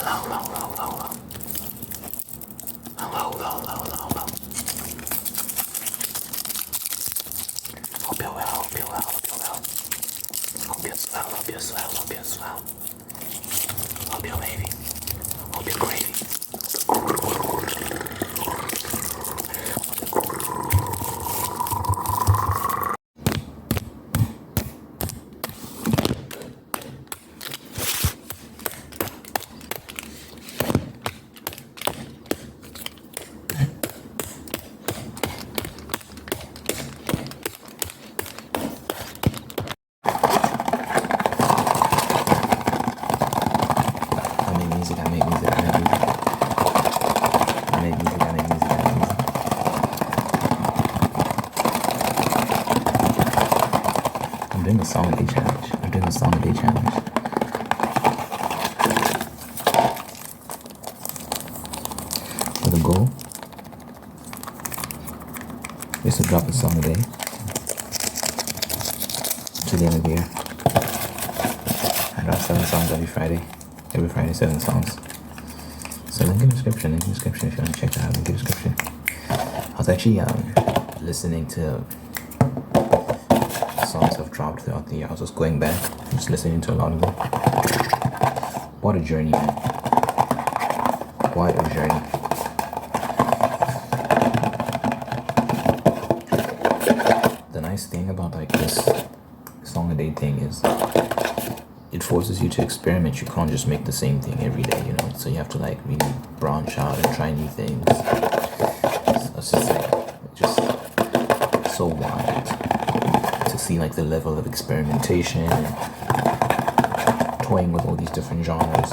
Hello. Hope you're well. Hope you're swell. Hope you're wavy. Hope you're gravy. I'm doing a song a day challenge. For the goal is to drop a song a day to the end of the year. I drop 7 songs every Friday. Every Friday, 7 songs. So link in the description if you want to check that out. Link in the description. I was actually listening to songs I've dropped throughout the year. I was just going back, just listening to a lot of them. What a journey, man. What a journey. The nice thing about like this song a day thing is it forces you to experiment. You can't just make the same thing every day, you know? So you have to like really branch out and try new things. So it's just like, so wild to see like the level of experimentation and toying with all these different genres.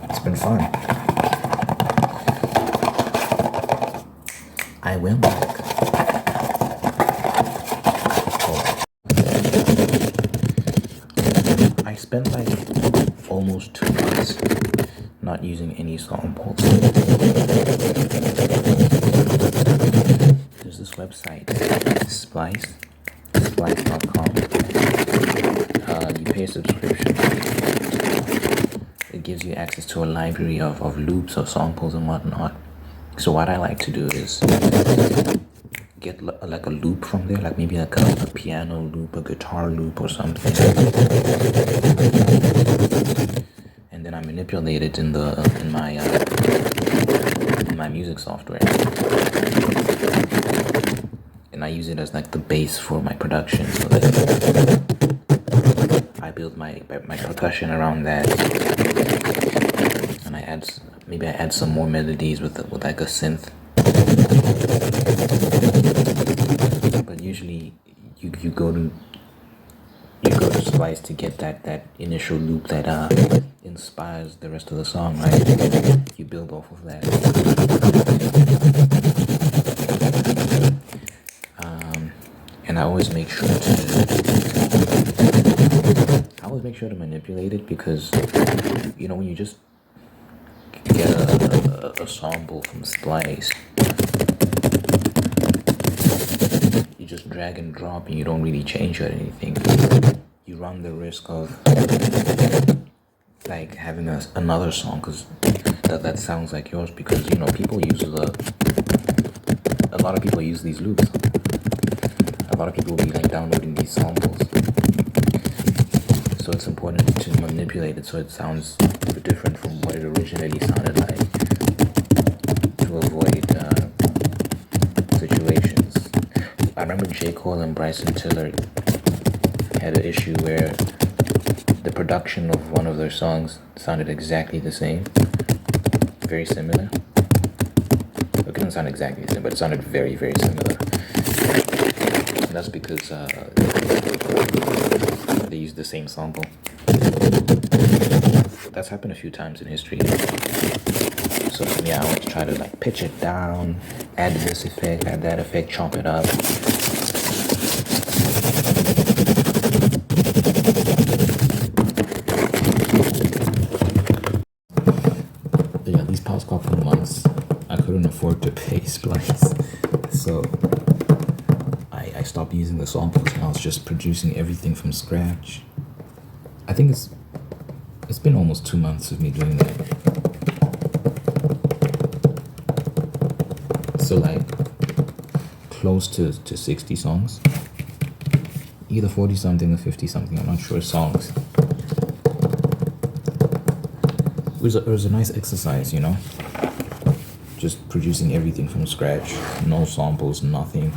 It's been fun. I went back. I spent like almost 2 months not using any samples. There's this website, splice.com. You pay a subscription. It gives you access to a library of loops or samples and whatnot. So what I like to do is get like a loop from there, like maybe like a piano loop, a guitar loop or something, and then I manipulate it in my music software, and I use it as like the base for my production. So that I build my percussion around that, and I add some more melodies with like a synth. But usually you go to Splice to get that initial loop that inspires the rest of the song, right? You build off of that. And I always make sure to manipulate it, because you know when you just get a sample from Splice, you just drag and drop and you don't really change it or anything. You run the risk of like having another song that sounds like yours, because you know people use a lot of people use these loops. A lot of people will be like downloading these samples, so it's important to manipulate it so it sounds different from what it originally sounded like, to avoid situations. I remember J. Cole and Bryson Tiller had an issue where the production of one of their songs sounded exactly the same, very similar. It didn't sound exactly the same, but it sounded very, very similar. And that's because they used the same sample. That's happened a few times in history. So yeah, I always try to like pitch it down, add this effect, add that effect, chop it up. Yeah, these past couple of months, I couldn't afford to pay Splice, so I stopped using the samples and I was just producing everything from scratch. I think it's It's been almost 2 months of me doing that. So like close to 60 songs. Either 40 something or 50 something, I'm not sure, songs. It was a nice exercise, you know? Just producing everything from scratch. No samples, nothing.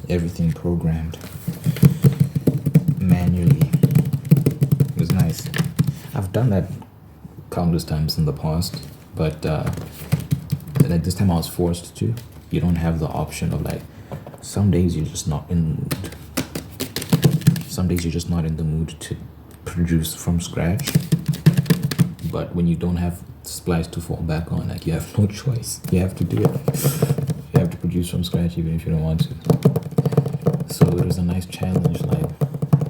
Everything programmed manually. It was nice. I've done that countless times in the past, but like this time I was forced to. You don't have the option of like, some days you're just not in the mood. Some days you're just not in the mood to produce from scratch. But when you don't have Splice to fall back on, like you have no choice. You have to do it. You have to produce from scratch even if you don't want to. So it was a nice challenge, like,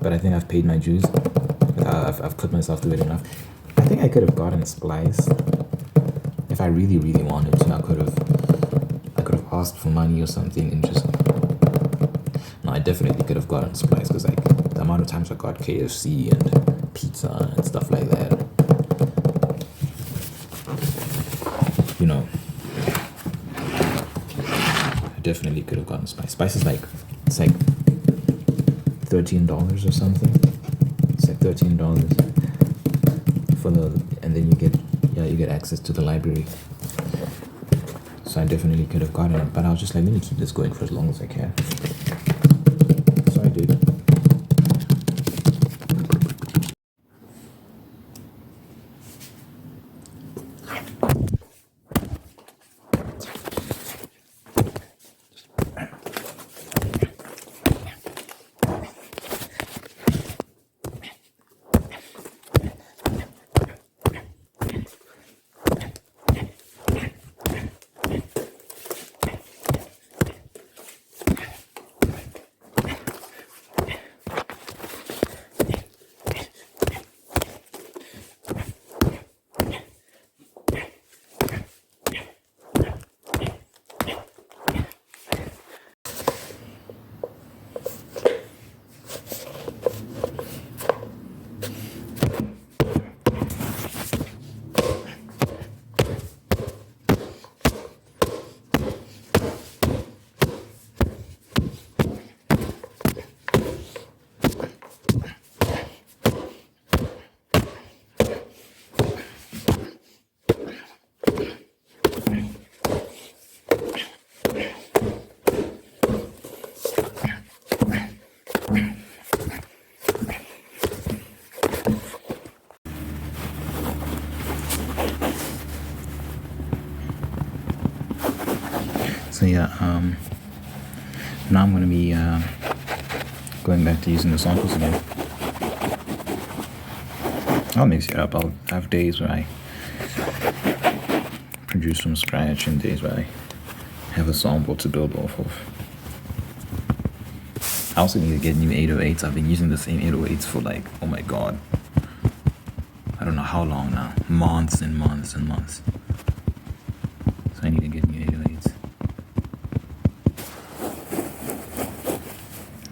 but I think I've paid my dues. I've put myself through it enough. I think I could have gotten Splice if I really, really wanted to. I could have asked for money or something and just. No, I definitely could have gotten Splice because like the amount of times I got KFC and pizza and stuff like that. You know, I definitely could have gotten Spice. Spice is like, it's like $13 or something. It's like $13 for the, and then you get access to the library. So I definitely could have gotten it, but I was just like, let me keep this going for as long as I can. So I did. So yeah, now I'm gonna be going back to using the samples again. I'll mix it up. I'll have days where I produce from scratch and days where I have a sample to build off of. I also need to get new 808s. I've been using the same 808s for like, oh my god, I don't know how long now. Months and months and months. So I need to get new 808s.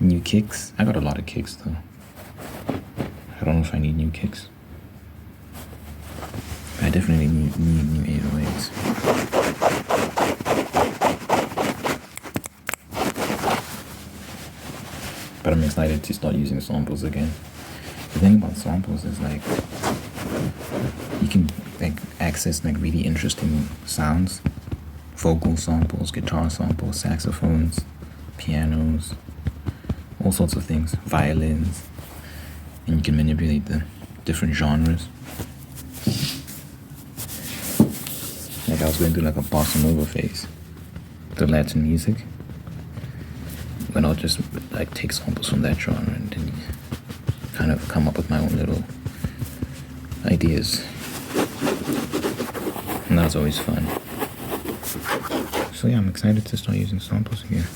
New kicks. I got a lot of kicks though. I don't know if I need new kicks. I definitely need new 808s. But I'm excited to start using samples again. The thing about samples is like you can like access like really interesting sounds. Vocal samples, guitar samples, saxophones, pianos, all sorts of things, violins, and you can manipulate the different genres. Like I was going through like a bossa nova phase, the Latin music, when I'll just like take samples from that genre and then kind of come up with my own little ideas, and that's always fun. So yeah, I'm excited to start using samples again.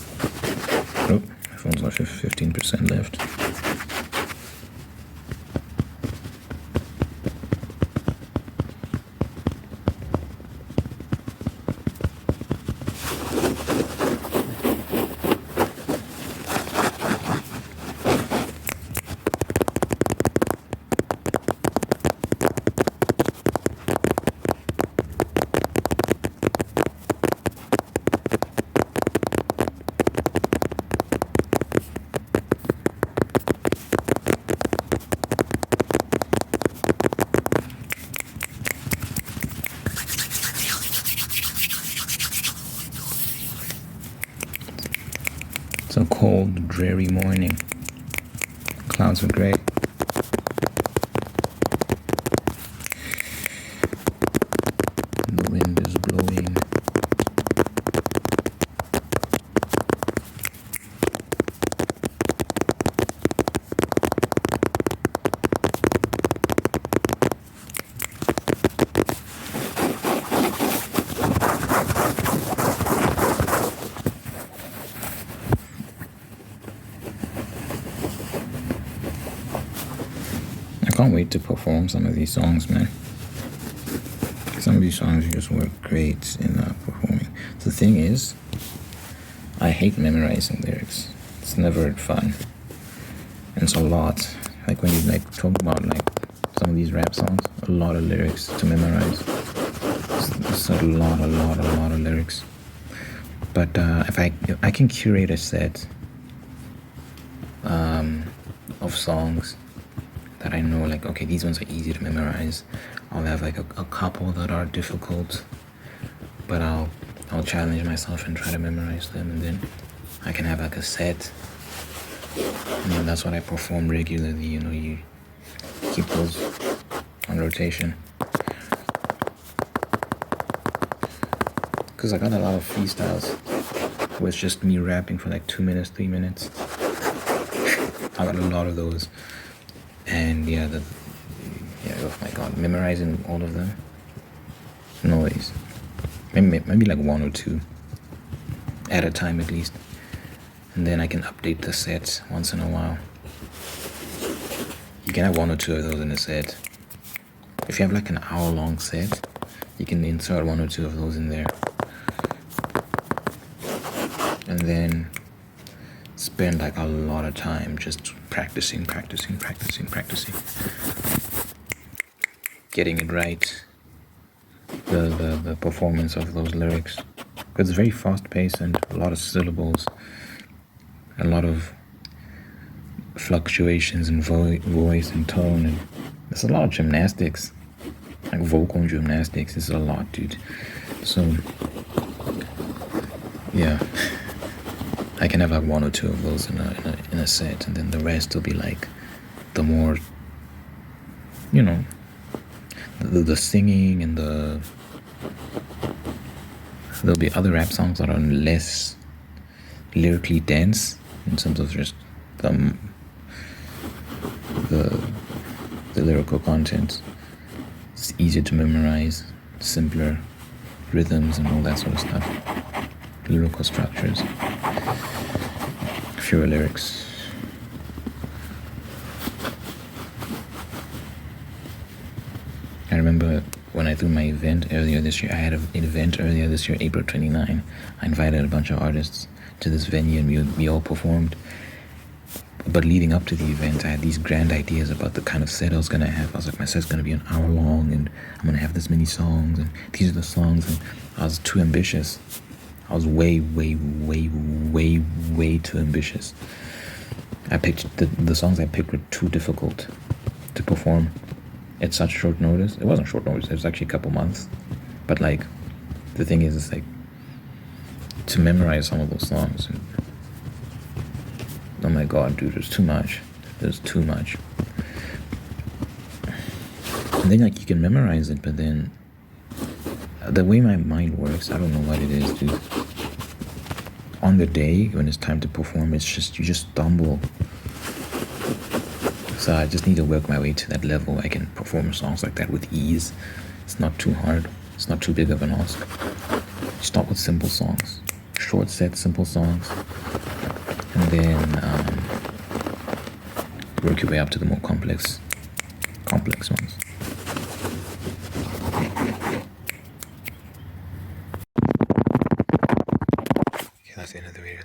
Oh, my phone's got 15% left. cold, dreary morning. Clouds are gray. The wind is blowing. I can't wait to perform some of these songs, man. Some of these songs just work great in performing. The thing is, I hate memorizing lyrics. It's never fun. And it's a lot. Like when you talk about some of these rap songs, a lot of lyrics to memorize. It's a lot of lyrics. But if I can curate a set of songs that I know, like, okay, these ones are easy to memorize. I'll have like a couple that are difficult, but I'll challenge myself and try to memorize them, and then I can have like a set, and then that's what I perform regularly. You know, you keep those on rotation. Because I got a lot of freestyles where it's just me rapping for like 2 minutes, 3 minutes. I got a lot of those. And yeah, oh my god, memorizing all of them, no ways. Maybe like 1 or 2 at a time at least, and then I can update the set once in a while. You can have 1 or 2 of those in a set. If you have like an hour-long set, you can insert 1 or 2 of those in there, and then spend like a lot of time just practicing, getting it right, the performance of those lyrics, because it's very fast paced and a lot of syllables, a lot of fluctuations in voice and tone, and there's a lot of gymnastics, like vocal gymnastics. It's a lot, dude. So yeah, I can have like 1 or 2 of those in a set, and then the rest will be like the more, you know, the singing, and there'll be other rap songs that are less lyrically dense in terms of just the lyrical content. It's easier to memorize, simpler rhythms and all that sort of stuff, lyrical structures, fewer lyrics. I remember when I threw my event earlier this year, I had an event earlier this year, April 29. I invited a bunch of artists to this venue, and we all performed. But leading up to the event, I had these grand ideas about the kind of set I was going to have. I was like, my set's going to be an hour long, and I'm going to have this many songs, and these are the songs. And I was too ambitious. I was way too ambitious. I picked the songs I picked were too difficult to perform at such short notice. It wasn't short notice, it was actually a couple months. But like, the thing is, it's like, to memorize some of those songs, and, oh my god, dude, there's too much. There's too much. And then like, you can memorize it, but then the way my mind works, I don't know what it is, dude. On the day when it's time to perform, it's just, you just stumble. So I just need to work my way to that level. I can perform songs like that with ease. It's not too hard. It's not too big of an ask. Start with simple songs, short set, simple songs, and then work your way up to the more complex ones. Okay, that's the end of the video.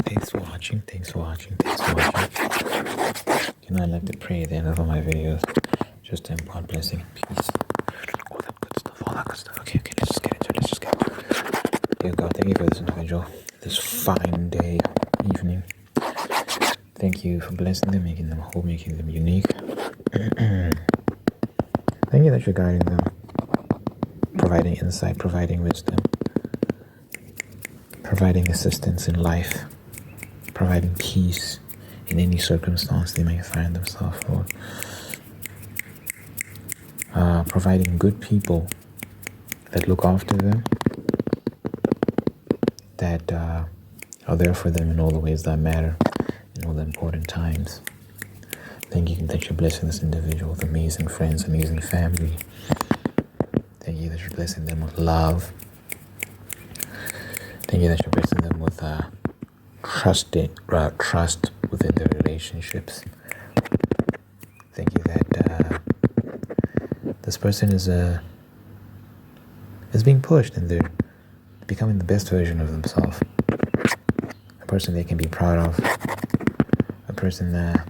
Thanks for watching. You know, I like to pray at the end of all my videos, just to impart blessing and peace. All that good stuff. Okay, let's just get into it. Dear God, thank you for this individual, this fine day, evening. Thank you for blessing them, making them whole, making them unique. Thank you that you're guiding them, providing insight, providing wisdom, providing assistance in life, providing peace in any circumstance they may find themselves, Lord. Providing good people that look after them, that are there for them in all the ways that matter, in all the important times. Thank you that you're blessing this individual with amazing friends, amazing family. Thank you that you're blessing them with love. Thank you that you're blessing them with trust within their relationships. Thank you that this person is being pushed and they're becoming the best version of themselves. A person they can be proud of. A person that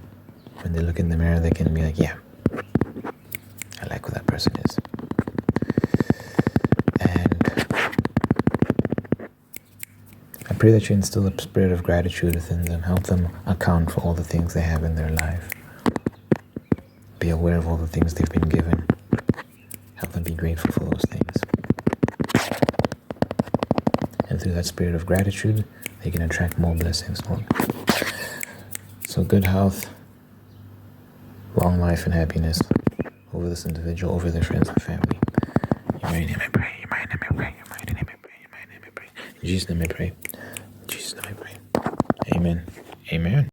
when they look in the mirror they can be like, yeah, I like who that person is. And I pray that you instill a spirit of gratitude within them. Help them account for all the things they have in their life. Be aware of all the things they've been given. Help them be grateful for those things. And through that spirit of gratitude, they can attract more blessings, Lord. So good health, long life and happiness over this individual, over their friends and family. In my name I pray, in my name I pray, in my name I pray, in my name I pray. In Jesus' name I pray. In Jesus' name I pray. Amen. Amen.